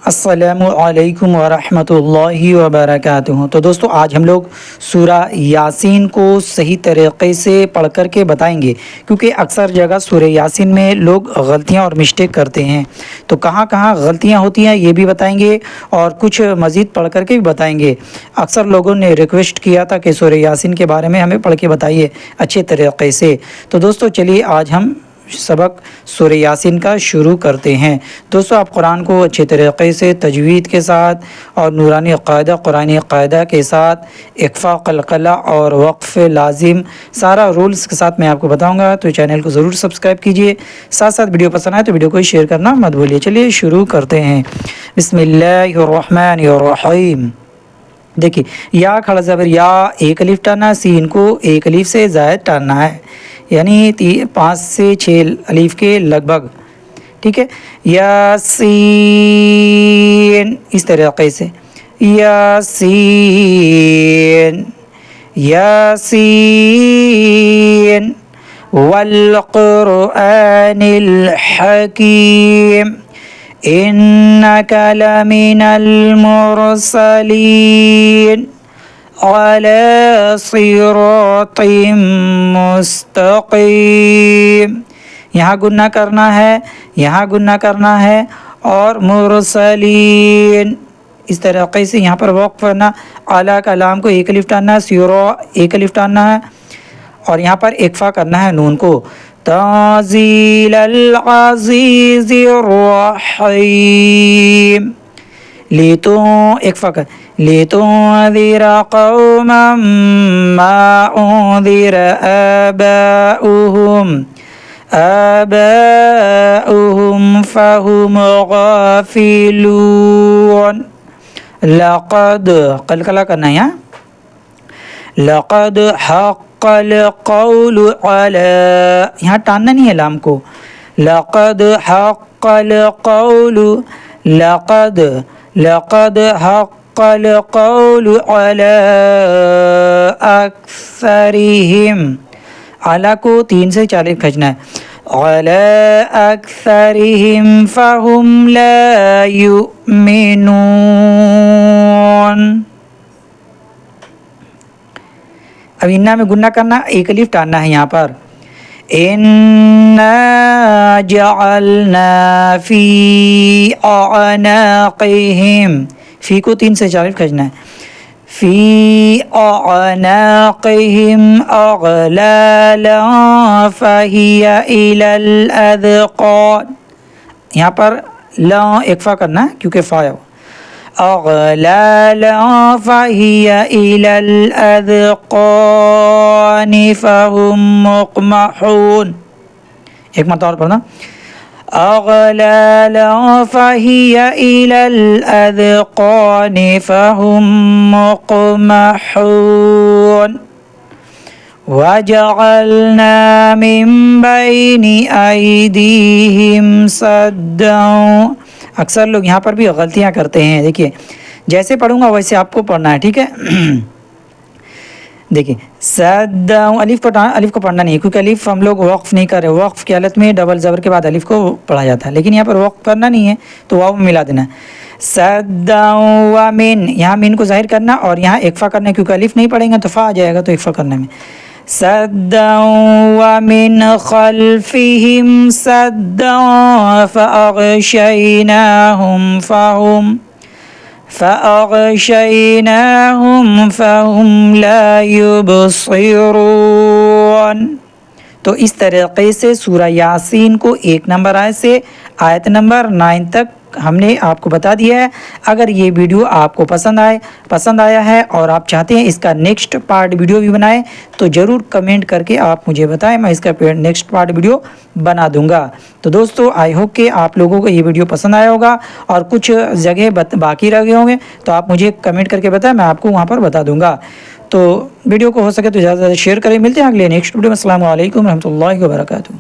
السلام علیکم ورحمۃ اللہ وبرکاتہ۔ تو دوستو آج ہم لوگ سورہ یاسین کو صحیح طریقے سے پڑھ کر کے بتائیں گے، کیونکہ اکثر جگہ سورہ یاسین میں لوگ غلطیاں اور مسٹیک کرتے ہیں، تو کہاں کہاں غلطیاں ہوتی ہیں یہ بھی بتائیں گے اور کچھ مزید پڑھ کر کے بھی بتائیں گے۔ اکثر لوگوں نے ریکویسٹ کیا تھا کہ سورہ یاسین کے بارے میں ہمیں پڑھ کے بتائیے اچھے طریقے سے، تو دوستو چلیے آج ہم سبق سورہ یاسین کا شروع کرتے ہیں۔ دوستو آپ قرآن کو اچھے طریقے سے تجوید کے ساتھ اور نورانی قاعدہ قرآنی قاعدہ کے ساتھ اقفا قلقلہ اور وقف لازم سارا رولز کے ساتھ میں آپ کو بتاؤں گا، تو چینل کو ضرور سبسکرائب کیجئے، ساتھ ساتھ ویڈیو پسند آئے تو ویڈیو کو شیئر کرنا مت بھولیے۔ چلیے شروع کرتے ہیں۔ بسم اللہ الرحمن الرحیم۔ دیکھیے یا کھڑا زبر یا، ایک الف ٹاننا، سین کو ایک الف سے زائد ٹاننا ہے، یعنی 5 سے 6 الف کے لگ بھگ، ٹھیک ہے۔ یاسین اس طریقے سے، یاسین یاسین والقرآن الحکیم انک لمن المرسلین علی صراط مستقیم۔ یہاں گنہ کرنا ہے، یہاں گنہ کرنا ہے، اور مرسلین اس طریقے سے یہاں پر وقف کرنا، اعلیٰ کا لام کو ایک الف ٹاننا ہے، سیرو ایک الف ٹاننا ہے، اور یہاں پر اکفا کرنا ہے نون کو۔ تنزیل العزیز الرحیم، اکفا کر، لِتُنذِرَ قَوْمًا مَّا أُنذِرَ آباؤهم فهم غافلون۔ لقد قلقلہ کرنا ہے یہاں، لقد حق القول على، یہاں ٹاننا نہیں ہے لام کو، لقد حق القول، لقد حق القول على اکثرهم، اعلیٰ کو 3 سے 4 کھجنا ہے، على اکثرهم فهم لا يؤمنون۔ اب انا میں گنہ کرنا، ایک الف ٹاننا ہے یہاں پر، انا جعلنا فی اعناقہم، فی کو 3 سے 4 کھجنا ہے، فی اعناقہم اغلالا فہی الی الاذقان، یہاں پر لا اکفا کرنا ہے کیونکہ فا ہے، اغلالا فہی الی الاذقان فہم مقمحون، ایک مرتبہ اور پڑھنا، اغلالا فہی الی الاذقان فہم مقمحون، وجعلنا من بین ایدیہم سدا۔ اکثر لوگ یہاں پر بھی غلطیاں کرتے ہیں، دیکھیے جیسے پڑھوں گا ویسے آپ کو پڑھنا ہے، ٹھیک ہے۔ دیکھیے سدا، الف کو پڑھنا نہیں ہے کیونکہ الف ہم لوگ وقف نہیں کر رہے، وقف کی حالت میں ڈبل زبر کے بعد الف کو پڑھا جاتا ہے، لیکن یہاں پر وقف کرنا نہیں ہے تو واو میں ملا دینا ہے۔ سدا ومن، یہاں من کو ظاہر کرنا اور یہاں اکفا کرنا، کیونکہ الف نہیں پڑھیں گے تو فا آ جائے گا، تو اکفا کرنے میں سدا ومن خلفہم سدا فأغشیناہم فہم لا یبصرون۔ تو اس طریقے سے سورہ یاسین کو 1 نمبر آیت سے آیت نمبر 9 تک ہم نے آپ کو بتا دیا ہے۔ اگر یہ ویڈیو آپ کو پسند آیا ہے اور آپ چاہتے ہیں اس کا نیکسٹ پارٹ ویڈیو بھی بنائیں تو ضرور کمنٹ کر کے آپ مجھے بتائیں، میں اس کا نیکسٹ پارٹ ویڈیو بنا دوں گا۔ تو دوستو آئی ہوپ کہ آپ لوگوں کو یہ ویڈیو پسند آیا ہوگا اور کچھ جگہ باقی رہ گئے ہوں گے تو آپ مجھے کمنٹ کر کے بتائیں، میں آپ کو وہاں پر بتا دوں گا۔ تو ویڈیو کو ہو سکے تو زیادہ سے زیادہ شیئر کریں۔ ملتے ہیں اگلے نیکسٹ ویڈیو میں۔ السلام علیکم ورحمۃ اللہ وبرکاتہ۔